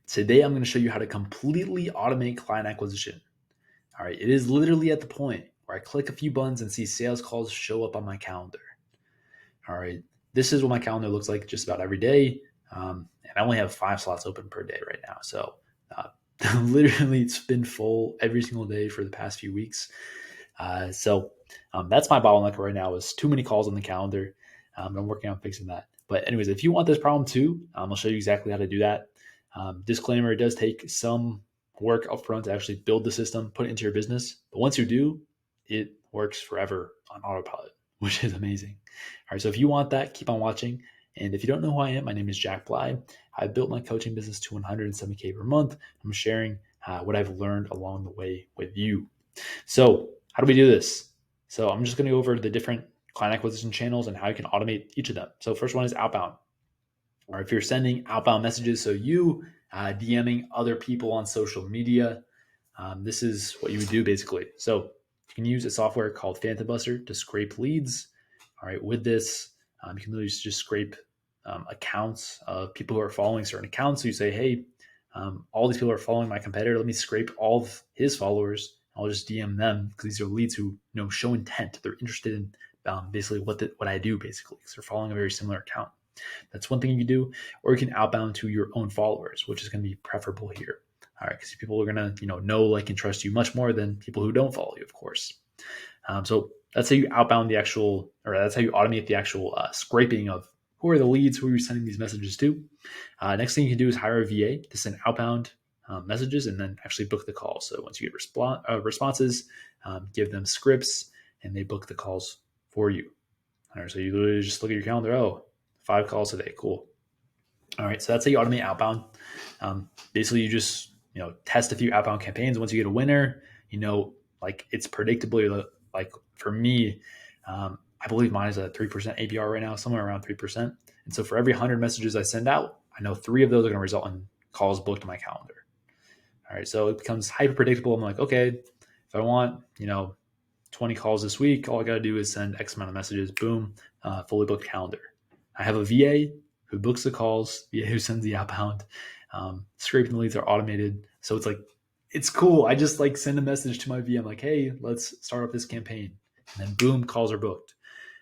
Today, I'm going to show you how to completely automate client acquisition. All right, it is literally at the point where I click a few buttons and see sales calls show up on my calendar. All right, this is what my calendar looks like just about every day. And I only have 5 slots open per day right now. So literally it's been full every single day for the past few weeks. So that's my bottleneck right now is too many calls on the calendar. I'm working on fixing that. But anyways, if you want this problem too, I'll show you exactly how to do that. Disclaimer, it does take some work upfront to actually build the system, put it into your business. But once you do, it works forever on autopilot, which is amazing. All right, so if you want that, keep on watching. And if you don't know who I am, my name is Jack Bly. I built my coaching business to 170K per month. I'm sharing what I've learned along the way with you. So how do we do this? So I'm just going to go over the different client acquisition channels and how you can automate each of them. So first one is outbound. Or if you're sending outbound messages, so you DMing other people on social media, this is what you would do basically. So you can use a software called Phantom Buster to scrape leads. All right, with this, you can literally just scrape accounts of people who are following certain accounts. So you say, hey, all these people are following my competitor. Let me scrape all of his followers. I'll just DM them because these are leads who show intent. They're interested in basically what I do basically because they're following a very similar account. That's one thing you can do, or you can outbound to your own followers, which is going to be preferable here. All right, because people are going to know, like, and trust you much more than people who don't follow you, of course. So that's how you outbound the actual, or that's how you automate the actual scraping of who are the leads, who are you sending these messages to. Next thing you can do is hire a VA to send outbound messages and then actually book the call. So once you get responses, give them scripts and they book the calls for you. All right, so you literally just look at your calendar. Oh, 5 calls a day. Cool. All right, so that's how you automate outbound. Basically, you just test a few outbound campaigns. Once you get a winner, like it's predictably, like for me, I believe mine is a 3% APR right now, somewhere around 3%. And so for every 100 messages I send out, I know 3 of those are going to result in calls booked to my calendar. All right, so it becomes hyper predictable. I'm like, okay, if I want 20 calls this week, all I got to do is send X amount of messages. Boom, fully booked calendar. I have a VA who books the calls, VA who sends the outbound. Scraping the leads are automated. So it's like, it's cool. I just like send a message to my VA. I'm like, hey, let's start up this campaign. And then boom, calls are booked.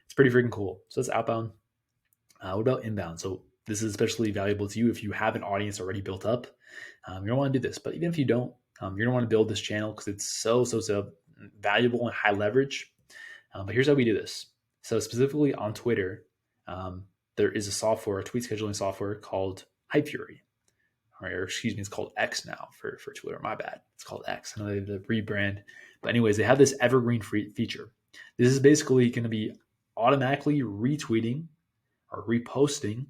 It's pretty freaking cool. So that's outbound. What about inbound? So this is especially valuable to you if you have an audience already built up. You don't want to do this, but even if you don't, you're going to want to build this channel because it's so valuable and high leverage. But here's how we do this. So specifically on Twitter, there is a tweet scheduling software called Hypefury. Or excuse me, it's called X now for Twitter. My bad. It's called X. I know they have the rebrand. But anyways, they have this evergreen feature. This is basically going to be automatically retweeting or reposting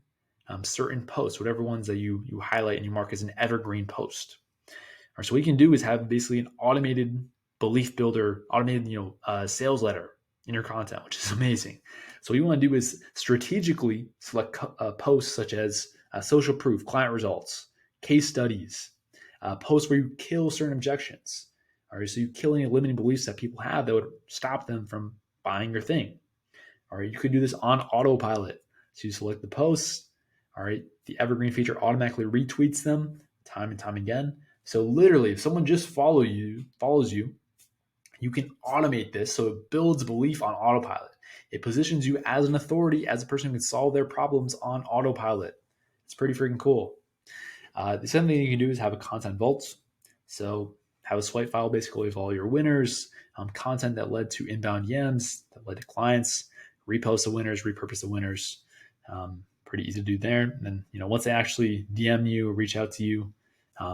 certain posts, whatever ones that you highlight and you mark as an evergreen post. All right, so what you can do is have basically an automated belief builder, automated sales letter in your content, which is amazing. So what you want to do is strategically select posts such as social proof, client results, case studies, posts where you kill certain objections. All right, so you kill any limiting beliefs that people have that would stop them from buying your thing. All right, you could do this on autopilot. So you select the posts. All right, the evergreen feature automatically retweets them time and time again. So literally, if someone just follows you, you can automate this so it builds belief on autopilot. It positions you as an authority, as a person who can solve their problems on autopilot. It's pretty freaking cool. The second thing you can do is have a content vault. So have a swipe file basically of all your winners, content that led to inbound DMs, that led to clients, repost the winners, repurpose the winners. Pretty easy to do there. And then, once they actually DM you or reach out to you,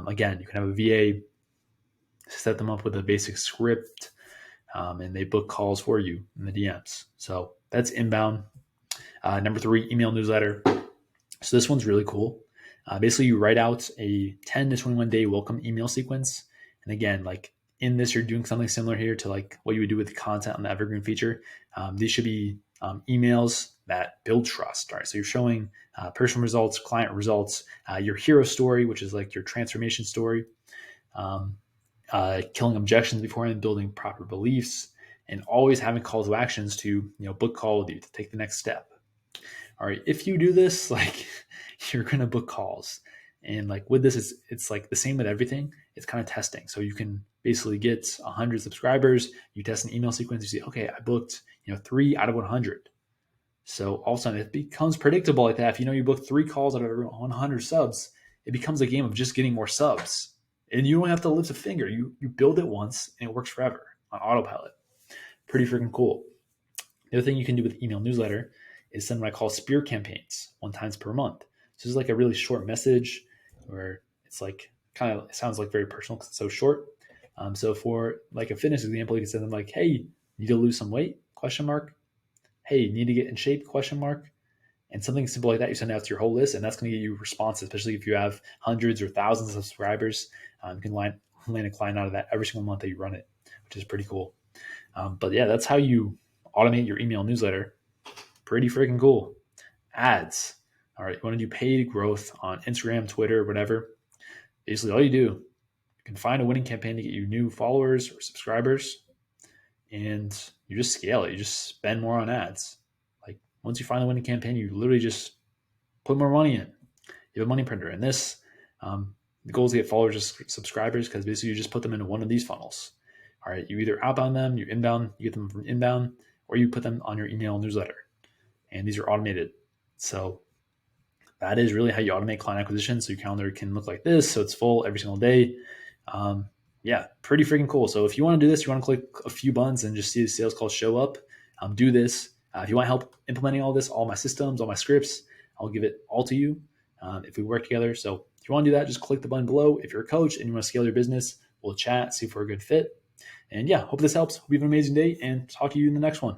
again, you can have a VA set them up with a basic script, and they book calls for you in the DMs. So that's inbound. Number 3, email newsletter. So this one's really cool. Basically, you write out a 10 to 21 day welcome email sequence. And again, like in this, you're doing something similar here to like what you would do with the content on the evergreen feature. These should be emails that build trust. All right, so you're showing personal results, client results, your hero story, which is like your transformation story, killing objections beforehand, building proper beliefs, and always having call to actions to book call with you to take the next step. All right, if you do this, like you're gonna book calls, And like with this, it's like the same with everything. It's kind of testing. So you can basically get 100 subscribers. You test an email sequence. You see, okay, I booked 3 out of 100. So all of a sudden it becomes predictable like that. If you book 3 calls out of every 100 subs, it becomes a game of just getting more subs. And you don't have to lift a finger. You build it once and it works forever on autopilot. Pretty freaking cool. The other thing you can do with email newsletter is send what I call spear campaigns 1 times per month. So this is like a really short message where it's like kind of, it sounds like very personal because it's so short. So for like a fitness example, you can send them like, hey, need to lose some weight? ? Hey, need to get in shape ? And something simple like that, you send out to your whole list, and that's going to get you responses, especially if you have hundreds or thousands of subscribers. You can land a client out of that every single month that you run it, which is pretty cool. But yeah, that's how you automate your email newsletter. Pretty freaking cool. Ads. All right, you want to do paid growth on Instagram, Twitter, whatever. Basically, all you do, you can find a winning campaign to get you new followers or subscribers, and you just scale it. You just spend more on ads. Like once you find the winning campaign, you literally just put more money in. You have a money printer. And this, the goal is to get followers or subscribers because basically you just put them into one of these funnels. All right, you either outbound them, you inbound, you get them from inbound, or you put them on your email newsletter. And these are automated. So that is really how you automate client acquisition. So your calendar can look like this. So it's full every single day. Yeah, pretty freaking cool. So if you want to do this, you want to click a few buttons and just see the sales calls show up. Do this. If you want help implementing all this, all my systems, all my scripts, I'll give it all to you if we work together. So if you want to do that, just click the button below. If you're a coach and you want to scale your business, we'll chat, see if we're a good fit. And yeah, hope this helps. Hope you have an amazing day and talk to you in the next one.